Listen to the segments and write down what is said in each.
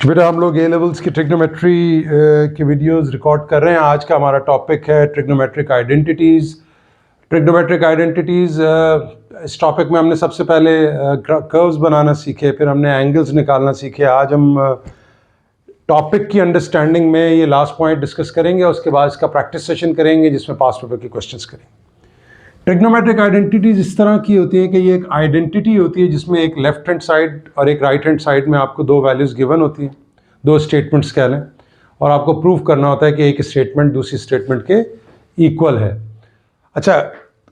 बेटा हम लोग ए लेवल्स की ट्रिग्नोमेट्री की वीडियोस रिकॉर्ड कर रहे हैं। आज का हमारा टॉपिक है ट्रिग्नोमेट्रिक आइडेंटिटीज़। ट्रिग्नोमेट्रिक आइडेंटिटीज़ इस टॉपिक में हमने सबसे पहले कर्व्स बनाना सीखे, फिर हमने एंगल्स निकालना सीखे। आज हम टॉपिक की अंडरस्टैंडिंग में ये लास्ट पॉइंट डिस्कस करेंगे, उसके बाद इसका प्रैक्टिस सेशन करेंगे जिसमें पास्ट पेपर के क्वेश्चंस करेंगे। ट्रिग्नोमेट्रिक आइडेंटिटीज इस तरह की होती है कि ये एक आइडेंटिटी होती है जिसमें एक लेफ्ट हैंड साइड और एक राइट हैंड साइड में आपको दो वैल्यूज़ गिवन होती हैं, दो स्टेटमेंट्स कह लें, और आपको प्रूव करना होता है कि एक स्टेटमेंट दूसरी स्टेटमेंट के इक्वल है। अच्छा,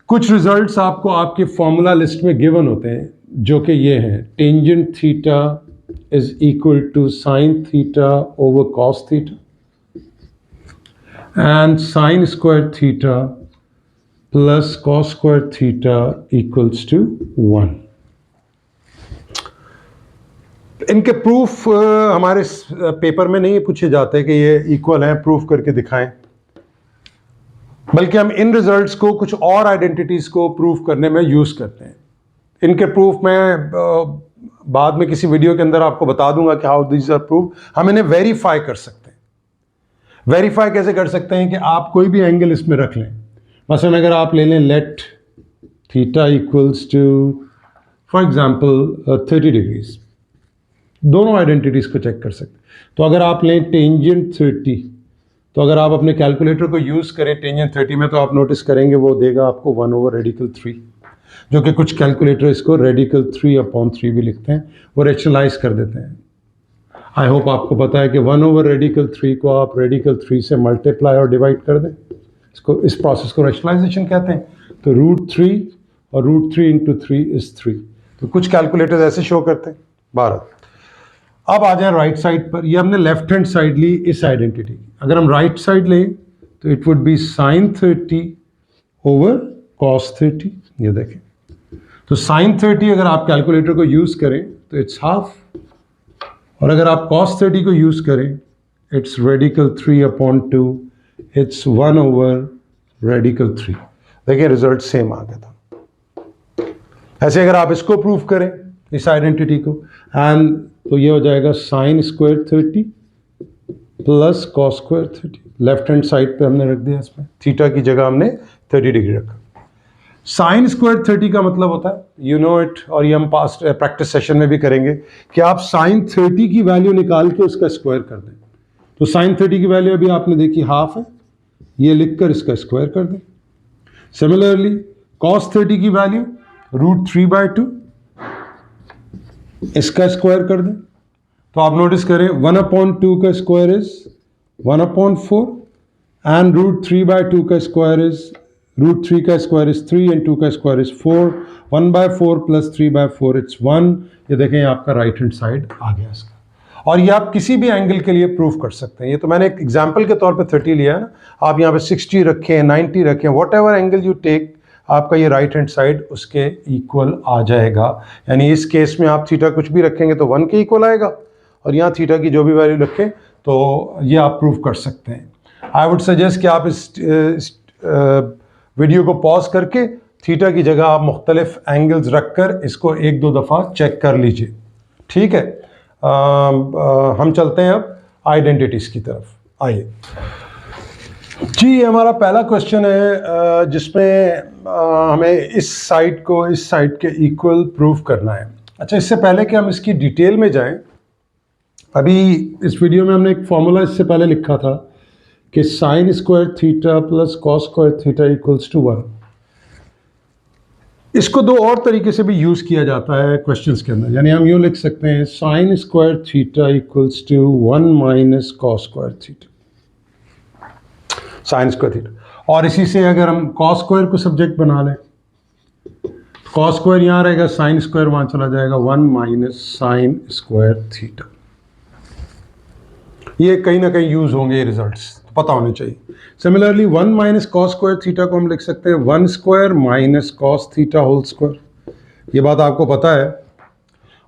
कुछ रिजल्ट्स आपको आपके फॉर्मूला लिस्ट में गिवन होते हैं जो कि ये हैं: tangent theta is equal to sine theta over cos theta and sine square theta plus cos square theta equals to 1। इनके प्रूफ हमारे पेपर में नहीं पूछे जाते कि ये इक्वल हैं, प्रूफ करके दिखाएं, बल्कि हम इन रिजल्ट्स को कुछ और आइडेंटिटीज को प्रूफ करने में यूज करते हैं। इनके प्रूफ मैं बाद में किसी वीडियो के अंदर आपको बता दूंगा कि हाउ दिस आर प्रूफ। हम इन्हें वेरीफाई कर सकते हैं। वेरीफाई कैसे कर सकते हैं कि आप कोई भी एंगल इसमें रख लें। मसलन अगर आप ले लें let theta equals to for example 30 degrees, दोनों आइडेंटिटीज को चेक कर सकते हैं। तो अगर आप लें टेंजेंट 30, तो अगर आप अपने कैलकुलेटर को यूज़ करें टेंजेंट 30 में, तो आप नोटिस करेंगे वो देगा आपको 1 ओवर रेडिकल 3, जो कि कुछ कैलकुलेटर इसको रेडिकल 3/3 भी लिखते हैं, वो रेशनलाइज कर देते हैं। आई होप आपको पता है कि 1 ओवर रेडिकल 3 को आप रेडिकल 3 से मल्टीप्लाई और डिवाइड कर दें, इस प्रोसेस को रेशनलाइजेशन कहते हैं। तो √3 और √3 इंटू 3 इज 3। तो कुछ कैलकुलेटर्स ऐसे शो करते हैं। 12। अब आ जाए राइट साइड पर। ये हमने लेफ्ट हैंड साइड ली इस आइडेंटिटी। अगर हम राइट साइड लें तो it would be sine 30 over cos 30। ये देखें, तो साइन 30 अगर आप कैलकुलेटर को यूज करें तो इट्स हाफ, और अगर आप कॉस 30 को यूज करें it's radical 3/2, it's 1 over radical 3। देखिए रिजल्ट सेम आ गया था। ऐसे अगर आप इसको प्रूव करें इस आइडेंटिटी को, एंड तो ये हो जाएगा sine square 30 plus cos square 30। Left hand side पे हमने रख दिया, इसमें थीटा की जगह हमने 30 डिग्री रखा। साइन स्क्वायर 30 का मतलब होता है, यू नो इट, और ये हम पास्ट प्रैक्टिस सेशन में भी करेंगे कि आप साइन 30 की वैल्यू निकाल के उसका स्क्वायर कर दें। तो साइन 30 की वैल्यू अभी आपने देखी हाफ है, ये लिखकर इसका स्क्वायर कर दें। सिमिलरली कॉस 30 की वैल्यू √3/2, इसका स्क्वायर कर दें। तो आप नोटिस करें 1/2 का स्क्वायर इज 1/4 एंड √3/2 का स्क्वायर इज √3 का स्क्वायर इज 3 एंड 2 का स्क्वायर इज 4। 1/4 plus 3/4 it's 1। ये देखें आपका राइट हैंड साइड आ गया इसका, और ये आप किसी भी एंगल के लिए प्रूफ कर सकते हैं। ये तो मैंने एक एग्जाम्पल के तौर पे 30 लिया है ना, आप यहाँ पे 60 रखें, 90 रखें, whatever angle you take, आपका ये राइट हैंड साइड उसके इक्वल आ जाएगा। यानी इस केस में आप थीटा कुछ भी रखेंगे तो 1 के इक्वल आएगा, और यहाँ थीटा की जो भी वैल्यू रखें तो ये आप प्रूफ कर सकते हैं। आई वुड सजेस्ट कि आप इस वीडियो को पॉज करके थीटा की जगह आप मुख्तलिफ एंगल्स रख कर इसको 1-2 दफ़ा चेक कर लीजिए। ठीक है, हम चलते हैं अब आइडेंटिटीज़ की तरफ। आइए जी, ये हमारा पहला क्वेश्चन है जिसमें हमें इस साइड को इस साइड के इक्वल प्रूव करना है। अच्छा, इससे पहले कि हम इसकी डिटेल में जाएं, अभी इस वीडियो में हमने एक फॉर्मूला इससे पहले लिखा था कि sine square theta plus cos square theta equals to 1। इसको दो और तरीके से भी यूज़ किया जाता है क्वेश्चंस के अंदर। यानी हम यूँ लिख सकते हैं sine square theta equals to 1 minus cos square theta, sine square theta. और इसी से अगर हम कॉस स्क्वायर को सब्जेक्ट बना लें, कॉस स्क्वायर यहाँ रहेगा, साइन स्क्वायर वहाँ चला जाएगा, 1 माइनस साइन स्क्वायर थीटा। ये कहीं ना कहीं यूज़ होंगे, ये रिजल्ट्स तो पता होने चाहिए। Similarly 1 minus cos square theta को हम लिख सकते हैं 1 square minus cos theta whole square. ये बात आपको पता है,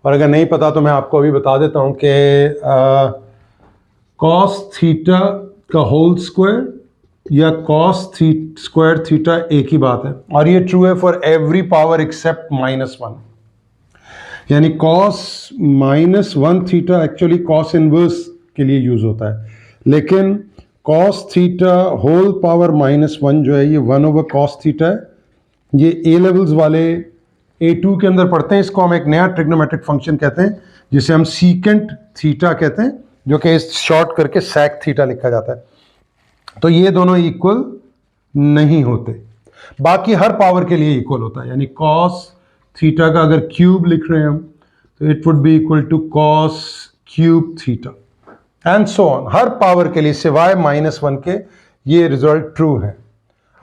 और अगर नहीं पता तो मैं आपको अभी बता देता हूँ कि कॉस थीटा का होल स्क्वायर या कॉस स्क्वायर थीटा एक ही बात है, और ये ट्रू है फॉर एवरी पावर एक्सेप्ट -1। यानी cos -1 theta actually cos inverse के लिए यूज होता है, लेकिन कॉस थीटा होल पावर -1 जो है ये 1 कॉस थीटा है। ये ए लेवल्स वाले A2 के अंदर पढ़ते हैं, इसको हम एक नया ट्रिग्नोमेट्रिक फंक्शन कहते हैं जिसे हम सीकेंट थीटा कहते हैं, जो कि शॉर्ट करके सेक थीटा लिखा जाता है। तो ये दोनों इक्वल नहीं होते, बाकी हर पावर के लिए इक्वल होता है। यानी कॉस थीटा का अगर क्यूब लिख रहे हैं हम तो it would be equal to cos cube theta and so on, हर पावर के लिए सिवाय -1 के ये रिजल्ट ट्रू है।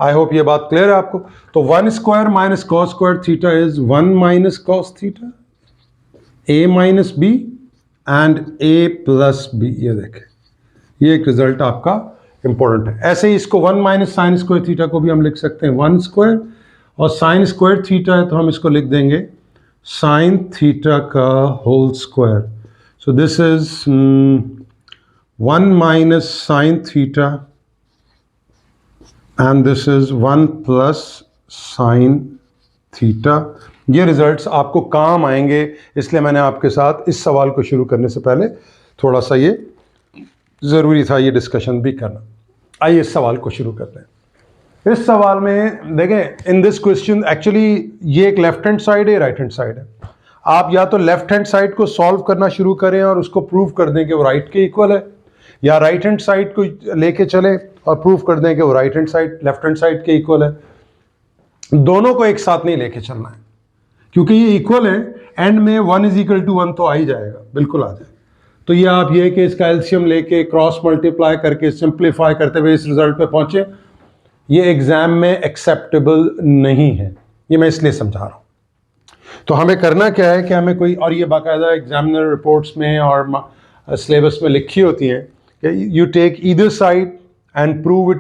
आई होप ये बात क्लियर है आपको। तो 1 square minus cos square theta is 1 minus cos theta, a minus B and a plus B. ये देखें, ये एक रिजल्ट आपका इंपॉर्टेंट है। ऐसे ही इसको 1 माइनस साइन स्क्वायर थीटा को भी हम लिख सकते हैं 1 स्क्वायर, और साइन स्क्वायर थीटा है तो हम इसको लिख देंगे साइन थीटा का whole square. So this is 1 minus sine theta and this is 1 plus sine theta. ये रिजल्ट्स आपको काम आएंगे, इसलिए मैंने आपके साथ इस सवाल को शुरू करने से पहले थोड़ा सा ये ज़रूरी था ये डिस्कशन भी करना। आइए इस सवाल को शुरू करते हैं। इस सवाल में देखें, इन दिस क्वेश्चन एक्चुअली ये एक लेफ्ट हैंड साइड है, राइट हैंड साइड है। आप या तो लेफ्ट हैंड साइड को सॉल्व करना शुरू करें और उसको प्रूव कर दें कि वो राइट के इक्वल है, या राइट हैंड साइड को लेके चले और प्रूव कर दें कि वो right hand side left hand side के इक्वल है। दोनों को एक साथ नहीं लेके चलना है, क्योंकि ये इक्वल है, एंड में 1 इज इक्वल टू 1 तो आ ही जाएगा, बिल्कुल आ जाएगा। तो ये आप ये कि इसका एलसीएम लेके क्रॉस मल्टीप्लाई करके सिंप्लीफाई करते हुए इस रिजल्ट पे पहुंचे, ये एग्जाम में एक्सेप्टेबल नहीं है। ये मैं इसलिए समझा रहा हूँ। तो हमें करना क्या है कि हमें कोई, और ये बाकायदा एग्जामिनर रिपोर्ट्स में और सिलेबस में लिखी होती हैं कि you take either side and prove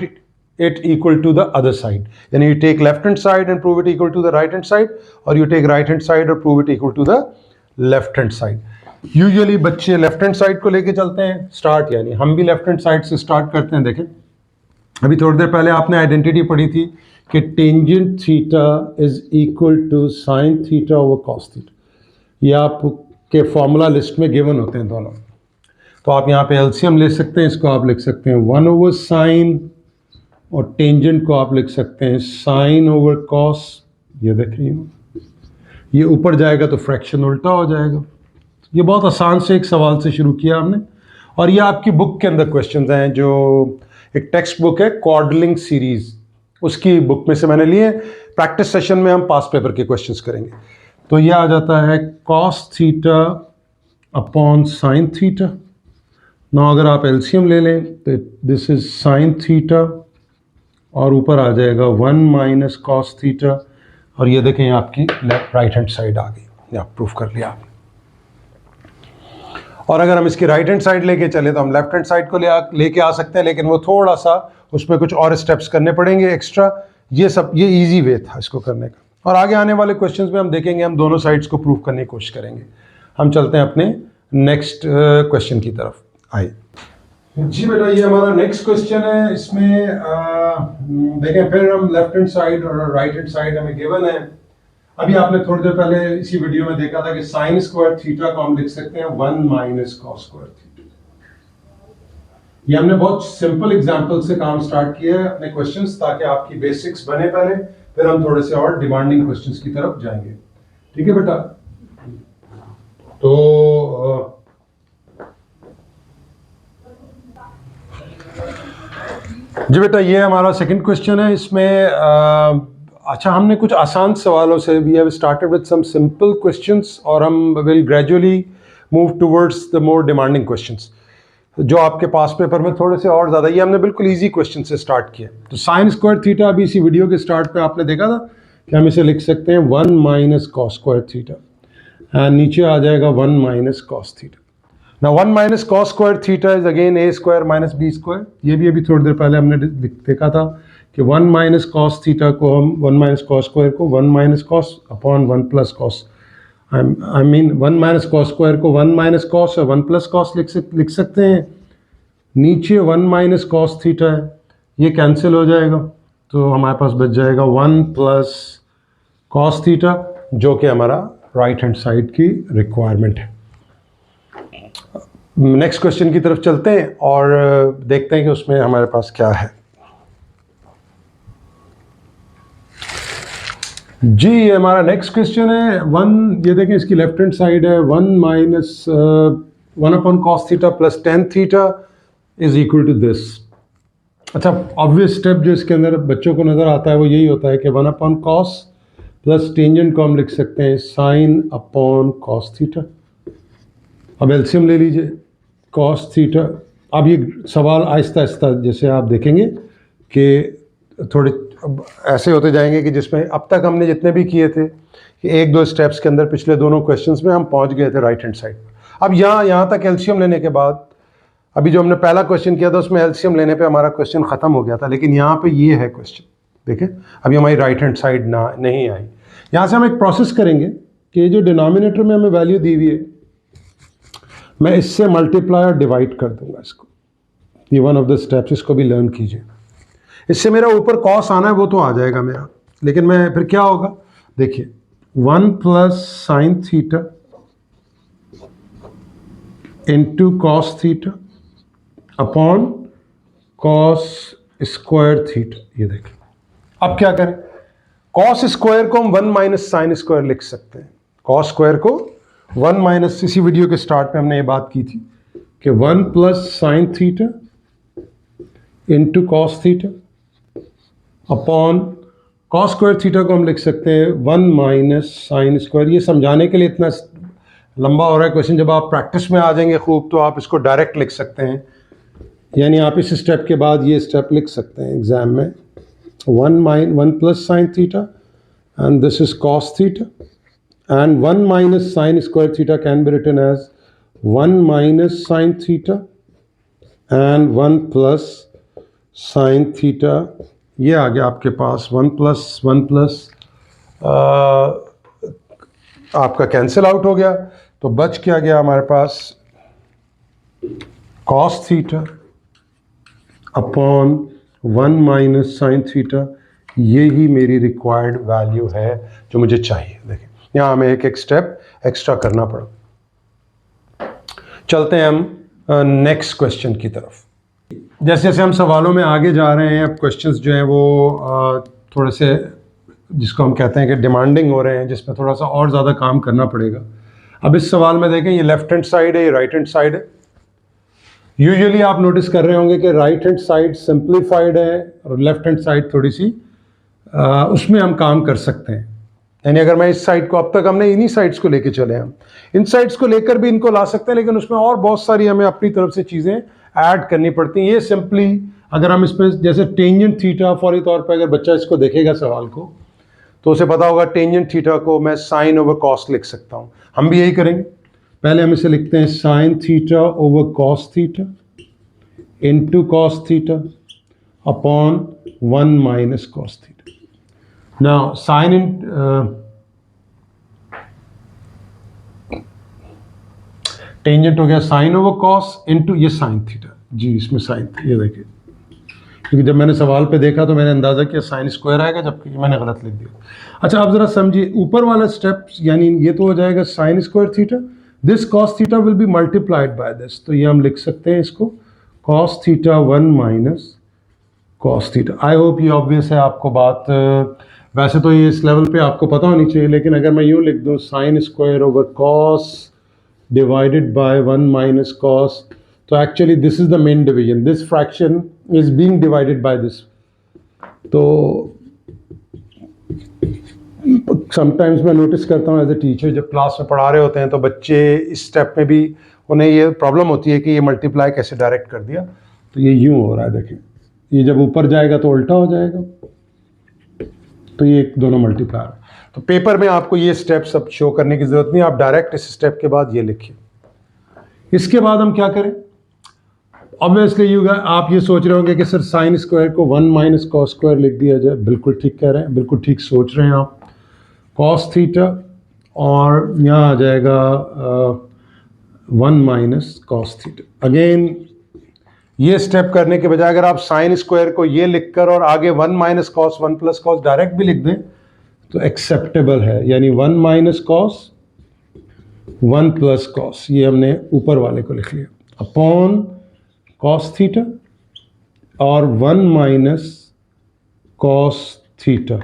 it equal to the other side. यानी you take left hand side and prove it equal to the right hand side, और you take right hand side और prove it equal to the left hand side. Usually बच्चे left hand side को लेके चलते हैं start, यानी हम भी लेफ्ट हैंड साइड से स्टार्ट करते हैं। देखें, अभी थोड़ी देर पहले आपने आइडेंटिटी पढ़ी थी कि tangent theta is equal to sine theta over cos theta. ये आपके फॉर्मूला लिस्ट में गिवन होते हैं दोनों। तो आप यहाँ पे एलसीएम ले सकते हैं, इसको आप लिख सकते हैं 1 ओवर साइन, और टेंजेंट को आप लिख सकते हैं साइन ओवर कॉस। ये देखें, ये ऊपर जाएगा तो फ्रैक्शन उल्टा हो जाएगा। ये बहुत आसान से एक सवाल से शुरू किया हमने, और ये आपकी बुक के अंदर क्वेश्चंस हैं, जो एक टेक्स्ट बुक है क्वाड्रलिंग सीरीज, उसकी बुक में से मैंने लिए। प्रैक्टिस सेशन में हम पास पेपर के क्वेश्चंस करेंगे। तो ये आ जाता है cos theta upon sine theta. ना अगर आप एलसीएम ले लें तो दिस इज साइन थीटा, और ऊपर आ जाएगा 1 माइनस कॉस थीटा, और ये देखें आपकी लेफ्ट राइट हैंड साइड आ गई। आप प्रूफ कर लिया आपने। और अगर हम इसकी राइट हैंड साइड लेके चले तो हम लेफ्ट हैंड साइड को लेके आ सकते हैं, लेकिन वो थोड़ा सा उसमें कुछ और स्टेप्स करने पड़ेंगे एक्स्ट्रा। ये इजी वे था इसको करने का। और आगे आने वाले क्वेश्चंस में हम देखेंगे, हम दोनों साइड्स को प्रूफ करने की कोशिश करेंगे। हम चलते हैं अपने नेक्स्ट क्वेश्चन की तरफ। आइए जी बेटा, ये हमारा नेक्स्ट क्वेश्चन है। इसमें देखें, फिर हम लेफ्ट हैंड साइड और राइट हैंड साइड हमें गिवन है। अभी आपने थोड़ी देर पहले इसी वीडियो में देखा था कि साइन स्क्वायर थीटा को हम लिख सकते हैं 1 माइनस कॉस स्क्वायर थीटा। ये हमने बहुत सिंपल एग्जांपल से काम स्टार्ट किया है अपने क्वेश्चंस, ताकि आपकी बेसिक्स बने पहले, फिर हम थोड़े से और डिमांडिंग क्वेश्चंस की तरफ जाएंगे। ठीक है बेटा? तो जी बेटा, ये हमारा सेकंड क्वेश्चन है। इसमें अच्छा, हमने कुछ आसान सवालों से, we have started with some simple questions, और हम will gradually move towards the more demanding questions, जो आपके पास पेपर में थोड़े से और ज़्यादा। ये हमने बिल्कुल इजी क्वेश्चन से स्टार्ट किया। तो साइन स्क्वायर थीटा, अभी इसी वीडियो के स्टार्ट पे आपने देखा था कि हम इसे लिख सकते हैं 1 minus cos square theta, and नीचे आ जाएगा 1 minus cos theta. Now 1 minus cos square theta is again a square minus b square. ये भी अभी थोड़ी देर पहले हमने देखा था कि 1 माइनस कॉस थीटा को हम 1 माइनस कॉस स्क्वायर को 1 minus cos upon 1 plus cos, I mean 1 minus cos square को 1 माइनस कॉस और 1 प्लस कॉस लिख सकते हैं। नीचे 1 माइनस कॉस थीटा है, ये कैंसिल हो जाएगा, तो हमारे पास बच जाएगा 1 प्लस कॉस थीटा, जो कि हमारा राइट हैंड साइड की रिक्वायरमेंट है। नेक्स्ट क्वेश्चन की तरफ चलते हैं और देखते हैं कि उसमें हमारे पास क्या है। जी, ये हमारा नेक्स्ट क्वेश्चन है। वन, ये देखें इसकी लेफ्ट हैंड साइड है 1 minus 1 upon cos theta plus tan theta is equal to this. अच्छा, ऑब्वियस स्टेप जो इसके अंदर बच्चों को नज़र आता है वो यही होता है कि 1 अपॉन कॉस प्लस टेंजेंट को हम लिख सकते हैं साइन अपॉन कॉस थीटा। अब एलसीएम ले लीजिए कॉस थीटा। अब ये सवाल आहिस्ता आहिस्ता जैसे आप देखेंगे कि थोड़े ऐसे होते जाएंगे कि जिसमें अब तक हमने जितने भी किए थे कि एक दो स्टेप्स के अंदर पिछले दोनों क्वेश्चंस में हम पहुंच गए थे राइट हैंड साइड पर। अब यहाँ तक एलसीएम लेने के बाद, अभी जो हमने पहला क्वेश्चन किया था उसमें एलसीएम लेने पे हमारा क्वेश्चन ख़त्म हो गया था, लेकिन यहाँ पे ये है क्वेश्चन, देखें अभी हमारी राइट हैंड साइड नहीं आई। यहाँ से हम एक प्रोसेस करेंगे कि जो डिनोमिनेटर में हमें वैल्यू दी हुई है मैं इससे मल्टीप्लाई और डिवाइड कर दूंगा इसको। ये वन ऑफ द स्टेप्स, इसको भी लर्न कीजिए। इससे मेरा ऊपर कॉस आना है वो तो आ जाएगा मेरा, लेकिन मैं फिर क्या होगा देखिए 1 plus sine theta into cos theta upon cos square theta. ये देखिए अब क्या करें, कॉस स्क्वायर को हम 1 माइनस साइन स्क्वायर लिख सकते हैं। कॉस स्क्वायर को 1 माइनस, इसी वीडियो के स्टार्ट में हमने ये बात की थी कि 1 plus sine theta into cos theta upon cos square theta को हम लिख सकते हैं 1 माइनस साइन स्क्वायर। ये समझाने के लिए इतना लंबा हो रहा है क्वेश्चन, जब आप प्रैक्टिस में आ जाएंगे खूब तो आप इसको डायरेक्ट लिख सकते हैं, यानी आप इस स्टेप के बाद ये स्टेप लिख सकते हैं एग्जाम में 1 plus sine theta and this is cos theta and 1 minus sine square theta can be written as 1 minus sine theta and 1 plus sine theta। ये आ गया आपके पास 1 प्लस आपका कैंसिल आउट हो गया, तो बच क्या गया हमारे पास cos theta upon 1 minus sine theta. ये ही मेरी रिक्वायर्ड वैल्यू है जो मुझे चाहिए। देखिए यहाँ हमें एक स्टेप एक्स्ट्रा करना पड़ा। चलते हैं हम नेक्स्ट क्वेश्चन की तरफ। जैसे जैसे हम सवालों में आगे जा रहे हैं, अब क्वेश्चंस जो हैं वो थोड़े से, जिसको हम कहते हैं कि डिमांडिंग हो रहे हैं, जिसमें थोड़ा सा और ज़्यादा काम करना पड़ेगा। अब इस सवाल में देखें ये लेफ्ट हैंड साइड है, ये राइट हैंड साइड है। यूजुअली आप नोटिस कर रहे होंगे कि राइट हैंड साइड सिंप्लीफाइड है और लेफ्ट हैंड साइड थोड़ी सी उसमें हम काम कर सकते हैं। यानी अगर मैं इस साइड को, अब तक हमने इन्हीं साइड्स को लेके चले, हम इन साइड्स को लेकर भी इनको ला सकते हैं, लेकिन उसमें और बहुत सारी हमें अपनी तरफ से चीज़ें ऐड करनी पड़ती हैं। ये सिंपली अगर हम इसमें जैसे टेंजेंट थीटा फौरी तौर पे अगर बच्चा इसको देखेगा सवाल को तो उसे पता होगा टेंजेंट थीटा को मैं साइन ओवर कॉस लिख सकता हूँ। हम भी यही करेंगे, पहले हम इसे लिखते हैं sign theta over cos theta into cos theta upon 1 minus cos theta. Now sin in tangent हो गया साइन ओवर कॉस इंटू ये साइन थीटा। जी इसमें साइन, ये देखिए क्योंकि जब मैंने सवाल पे देखा तो मैंने अंदाज़ा किया साइन स्क्वायर आएगा, जबकि मैंने गलत लिख दिया। अच्छा आप ज़रा समझिए ऊपर वाला स्टेप, यानी ये तो हो जाएगा sign square theta, this cos theta will be multiplied by this, तो ये हम लिख सकते हैं इसको cos theta 1 minus cos theta. I hope ये ऑब्वियस है आपको बात। वैसे तो ये इस लेवल पे आपको पता होनी चाहिए, लेकिन अगर मैं यूँ लिख दूँ sine square over cos divided by 1 minus cos, तो actually this is the main division, this fraction is being divided by this. तो समटाइम्स मैं नोटिस करता हूँ एज ए टीचर, जब क्लास में पढ़ा रहे होते हैं तो बच्चे इस स्टेप में भी उन्हें ये प्रॉब्लम होती है कि ये मल्टीप्लाई कैसे डायरेक्ट कर दिया, तो ये यूँ हो रहा है। देखिए ये जब ऊपर जाएगा तो उल्टा हो जाएगा, तो ये दोनों मल्टीप्लाई है। तो पेपर में आपको ये स्टेप सब शो करने की ज़रूरत नहीं, आप डायरेक्ट इस स्टेप के बाद ये लिखिए। इसके बाद हम क्या करें, ऑब्वियसली आप ये सोच रहे होंगे कि सर साइन स्क्वायर को 1 माइनस कॉस स्क्वायर लिख दिया जाए। बिल्कुल ठीक कह रहे हैं, बिल्कुल ठीक सोच रहे हैं आप। कॉस थीटा और यहाँ आ जाएगा 1 माइनस कॉस थीटा। अगेन ये स्टेप करने के बजाय अगर आप साइन स्क्वायर को ये लिखकर और आगे 1 minus cos 1 plus cos direct भी लिख दें तो एक्सेप्टेबल है, यानी 1 माइनस कॉस 1 प्लस कॉस, ये हमने ऊपर वाले को लिख लिया, अपॉन कॉस थीटा और 1 माइनस कॉस थीटा।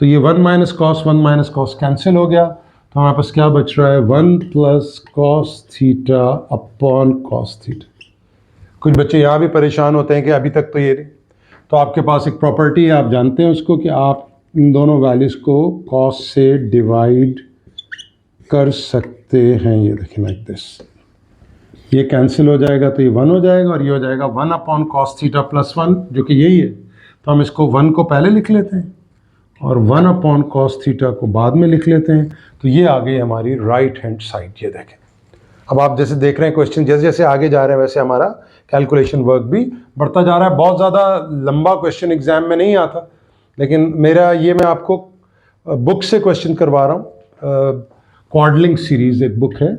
तो ये 1 माइनस कॉस कैंसिल हो गया, तो हमारे पास क्या बच रहा है, 1 plus cos theta upon cos theta. कुछ बच्चे यहाँ भी परेशान होते हैं कि अभी तक तो ये नहीं, तो आपके पास एक प्रॉपर्टी है, आप जानते हैं उसको, कि आप इन दोनों वैल्यूज़ को कॉस से डिवाइड कर सकते हैं। ये देखें लाइक दिस, ये कैंसिल हो जाएगा तो ये 1 हो जाएगा और ये हो जाएगा 1 अपॉन कॉस थीटा प्लस 1, जो कि यही है। तो हम इसको 1 को पहले लिख लेते हैं और 1 अपॉन कॉस थीटा को बाद में लिख लेते हैं। तो ये आ गई हमारी राइट हैंड साइड। ये देखें, अब आप जैसे देख रहे हैं क्वेश्चन जैसे जैसे आगे जा रहे हैं वैसे हमारा कैलकुलेशन वर्क भी बढ़ता जा रहा है। बहुत ज़्यादा लंबा क्वेश्चन एग्जाम में नहीं आता, लेकिन मेरा ये, मैं आपको बुक से क्वेश्चन करवा रहा हूँ। क्वाड्लिंग सीरीज एक बुक है,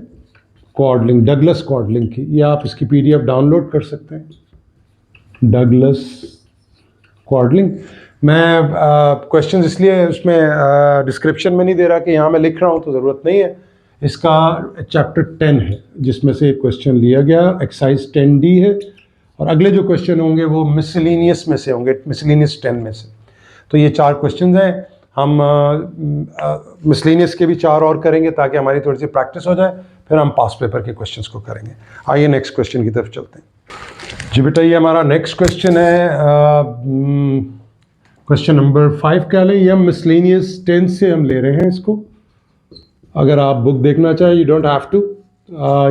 क्वाड्लिंग, डगलस क्वाड्लिंग की, ये आप इसकी PDF डाउनलोड कर सकते हैं, डगलस क्वाड्लिंग। मैं क्वेश्चन इसलिए उसमें डिस्क्रिप्शन में नहीं दे रहा कि यहाँ मैं लिख रहा हूँ, तो ज़रूरत नहीं है। इसका चैप्टर 10 है जिसमें से क्वेश्चन लिया गया, एक्सरसाइज 10D है, और अगले जो क्वेश्चन होंगे वो मिसलिनियस में से होंगे, मिसलिनियस 10 में से। तो ये 4 क्वेश्चन हैं, हम मिसलिनियस के भी 4 और करेंगे ताकि हमारी थोड़ी सी प्रैक्टिस हो जाए, फिर हम पास पेपर के क्वेश्चंस को करेंगे। आइए नेक्स्ट क्वेश्चन की तरफ चलते हैं। जी बेटा, ये हमारा नेक्स्ट क्वेश्चन है, क्वेश्चन नंबर 5 क्या ले, ये हम मिसलिनियस 10 से हम ले रहे हैं इसको। अगर आप बुक देखना चाहें, यू डोंट हैव टू,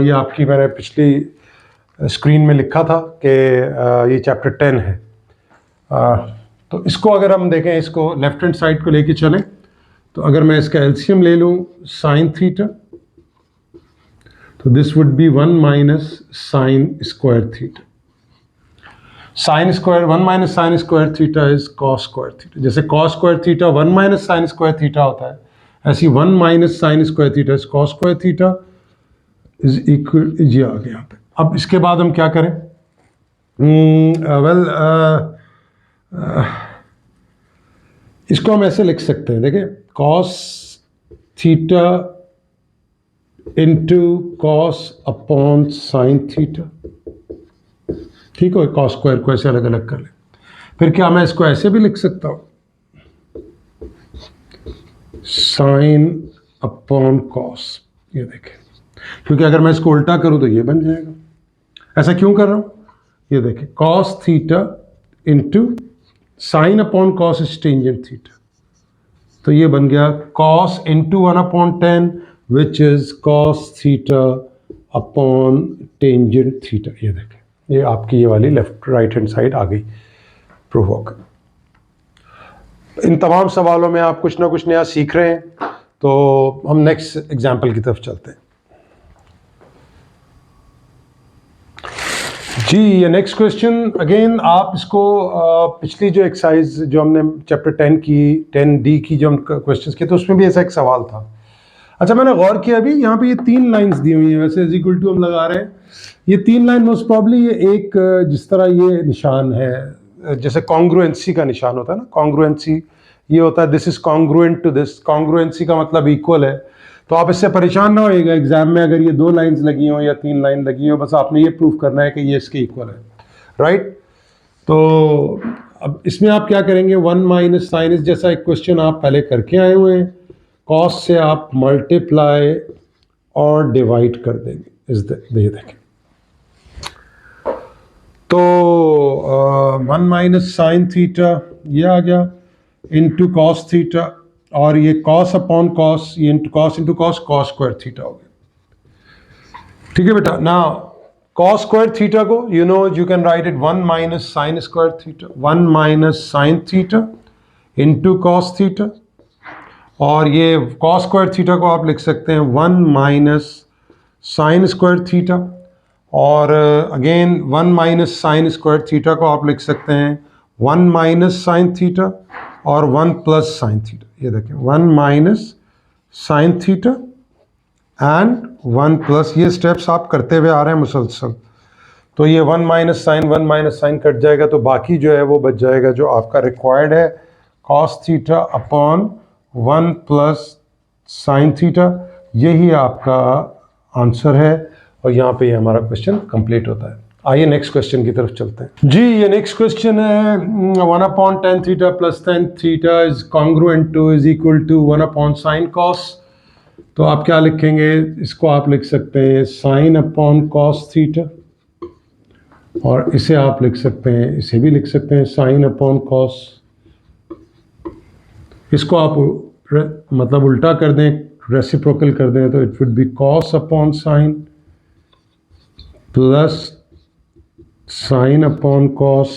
ये आपकी, मैंने पिछली स्क्रीन में लिखा था कि ये चैप्टर 10 है। तो इसको अगर हम देखें, इसको लेफ्ट हैंड साइड को लेके चलें, तो अगर मैं इसका एलसीएम ले लूँ साइन थीटा, तो this would be 1 minus sine square theta. Sine square 1 minus sine square theta is cos square theta. जैसे cos square theta 1 minus sine square theta होता है, ऐसी 1 minus sine square theta is cos square theta is equal, ये आ गया यहाँ पे। अब इसके बाद हम क्या करें, इसको हम ऐसे लिख सकते हैं, देखिए, cos theta into cos upon sine theta, ठीक है, कॉस स्क्वायर को ऐसे अलग अलग कर ले। फिर क्या मैं इसको ऐसे भी लिख सकता हूं, साइन अपॉन कॉस, ये देखें, क्योंकि अगर मैं इसको उल्टा करूं तो ये बन जाएगा। ऐसा क्यों कर रहा हूं, ये देखें, cos theta into sine upon cos is tangent theta, तो ये बन गया cos into 1/10 which is cos theta upon tangent theta. ये देखें, ये आपकी ये वाली लेफ्ट राइट हैंड साइड आ गई प्रूव होकर। इन तमाम सवालों में आप कुछ ना कुछ नया सीख रहे हैं, तो हम नेक्स्ट एग्जाम्पल की तरफ चलते हैं। जी, ये नेक्स्ट क्वेश्चन अगेन, आप इसको पिछली जो एक्सरसाइज जो हमने चैप्टर 10D की जो हम क्वेश्चंस किए, तो उसमें भी ऐसा एक सवाल था। अच्छा, मैंने गौर किया, अभी यहाँ पे ये 3 लाइंस दी हुई हैं, वैसे इज इक्वल टू हम लगा रहे हैं, ये 3 लाइन मोस्ट प्रॉब्ली ये एक, जिस तरह ये निशान है, जैसे कॉन्ग्रुएंसी का निशान होता है ना, कॉन्ग्रुएंसी ये होता है, this is congruent to this, congruency का मतलब इक्वल है। तो आप इससे परेशान ना होइएगा एग्जाम में, अगर ये 2 लाइंस लगी हो या 3 लाइन लगी हो, बस आपने ये प्रूव करना है कि ये इसके इक्वल है, राइट। तो अब इसमें आप क्या करेंगे, 1 माइनस साइन इस जैसा एक क्वेश्चन आप पहले करके आए हुए हैं, कॉस से आप मल्टीप्लाई और डिवाइड कर देंगे, इस देखें, तो 1 माइनस साइन थीटा ये आ गया इंटू कॉस थीटा, और ये कॉस अपॉन कॉस, ये into cos, cos square theta हो गया। ठीक है बेटा, नाउ कॉस स्क्वायर थीटा को you know you can write it 1 minus sine square theta, 1 minus sine theta into cos theta, और ये कॉस स्क्वायर थीटा को आप लिख सकते हैं 1 माइनस साइन स्क्वायर थीटा, और again 1 minus sine square theta को आप लिख सकते हैं 1 माइनस साइन थीटा और 1 प्लस साइन थीटा। ये देखें, 1 minus sine theta and 1 plus, ये स्टेप्स आप करते हुए आ रहे हैं मुसलसल। तो ये 1 माइनस साइन कट जाएगा, तो बाकी जो है वो बच जाएगा जो आपका रिक्वायर्ड है, cos theta upon 1 plus sine theta. यही आपका आंसर है और यहाँ पे हमारा क्वेश्चन कंप्लीट होता है। आइए नेक्स्ट क्वेश्चन की तरफ चलते हैं जी। ये नेक्स्ट क्वेश्चन है 1/tan theta plus tan theta is congruent to is equal to 1/sin cos। तो आप क्या लिखेंगे, इसको आप लिख सकते हैं sin/cos थीटा, और इसे आप लिख सकते हैं, इसे भी लिख सकते हैं sin/cos। इसको आप मतलब उल्टा कर दें, रेसिप्रोकल कर दें, तो it would B cos/sin plus sin/cos।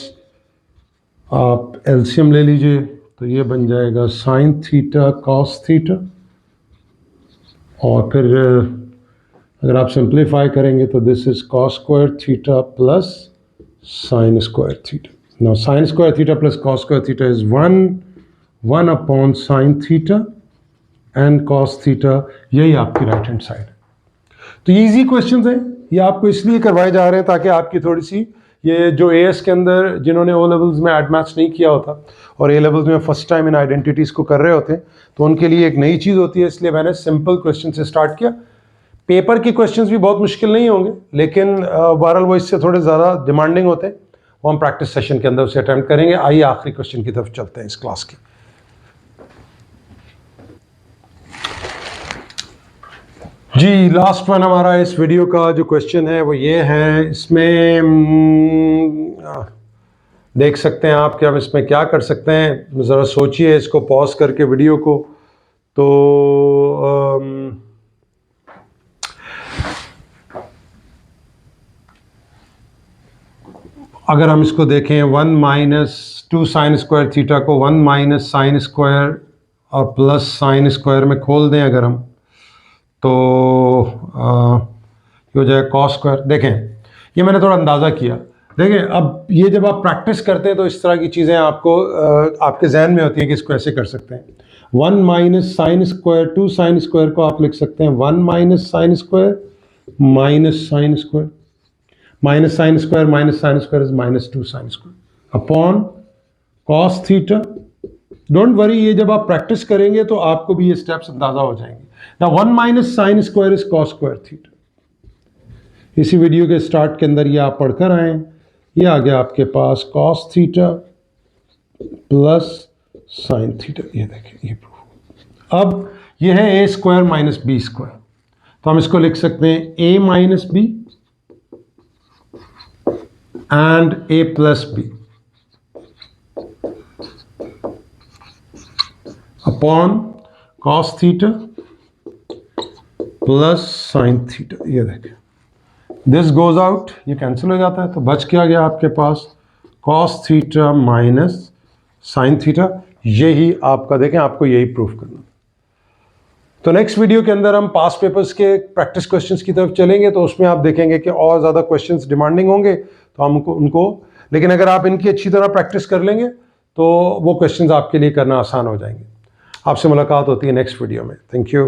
आप एलसीएम ले लीजिए तो ये बन जाएगा sin थीटा cos थीटा, और फिर अगर आप सिंप्लीफाई करेंगे तो this is cos square theta plus sin square theta. Now sin square theta plus cos square theta is 1/sin theta and cos theta. यही आपकी राइट हैंड साइड है। तो ये इजी क्वेश्चंस हैं, ये आपको इसलिए करवाए जा रहे हैं ताकि आपकी थोड़ी सी ये जो एएस के अंदर जिन्होंने ओ लेवल्स में एड मैथ्स नहीं किया होता और ए लेवल्स में फर्स्ट टाइम इन आइडेंटिटीज़ को कर रहे होते हैं, तो उनके लिए एक नई चीज़ होती है, इसलिए मैंने सिंपल क्वेश्चन से स्टार्ट किया। पेपर के क्वेश्चंस भी बहुत मुश्किल नहीं होंगे, लेकिन बहरहाल वो इससे थोड़े ज़्यादा डिमांडिंग होते हैं, वो हम प्रैक्टिस सेशन के अंदर उसे अटेम्प्ट करेंगे। आइए आखिरी क्वेश्चन की तरफ चलते हैं इस क्लास के। जी लास्ट वन हमारा इस वीडियो का जो क्वेश्चन है वो ये है, इसमें देख सकते हैं आप कि हम इसमें क्या कर सकते हैं, ज़रा सोचिए इसको पॉज करके वीडियो को। तो अगर हम इसको देखें 1 - 2 sin स्क्वायर थीटा को 1 - sin स्क्वायर और प्लस sin स्क्वायर में खोल दें अगर हम, तो ये हो जाएगा cos स्क्वायर। देखें ये मैंने थोड़ा अंदाज़ा किया। देखें अब ये जब आप प्रैक्टिस करते हैं तो इस तरह की चीज़ें आपको आपके जहन में होती हैं कि इसको ऐसे कर सकते हैं। 1 - sin स्क्वायर 2 sin स्क्वायर को आप लिख सकते हैं 1 - sin square minus sin square, minus sin square minus sin square is -2 sin square upon cos theta. Don't worry, ये जब आप प्रैक्टिस करेंगे तो आपको भी ये स्टेप्स अंदाजा हो जाएंगे। ना 1 - sin square is cos square theta. इसी वीडियो के स्टार्ट के अंदर ये आप पढ़कर आए, ये आ गया आपके पास cos theta plus sin theta. ये देखें ये प्रूफ। अब ये है a square minus B square, तो हम इसको लिख सकते हैं a minus B and a plus B upon cos theta plus sin theta. ये देखें दिस गोज आउट, ये कैंसिल हो जाता है, तो बच क्या गया आपके पास cos theta minus sin theta. यही आपका, देखें आपको यही प्रूफ करना। तो नेक्स्ट वीडियो के अंदर हम पास पेपर्स के प्रैक्टिस क्वेश्चंस की तरफ चलेंगे, तो उसमें आप देखेंगे कि और ज़्यादा क्वेश्चंस डिमांडिंग होंगे, तो हम उनको लेकिन अगर आप इनकी अच्छी तरह प्रैक्टिस कर लेंगे तो वो क्वेश्चंस आपके लिए करना आसान हो जाएंगे। आपसे मुलाकात होती है नेक्स्ट वीडियो में। Thank you.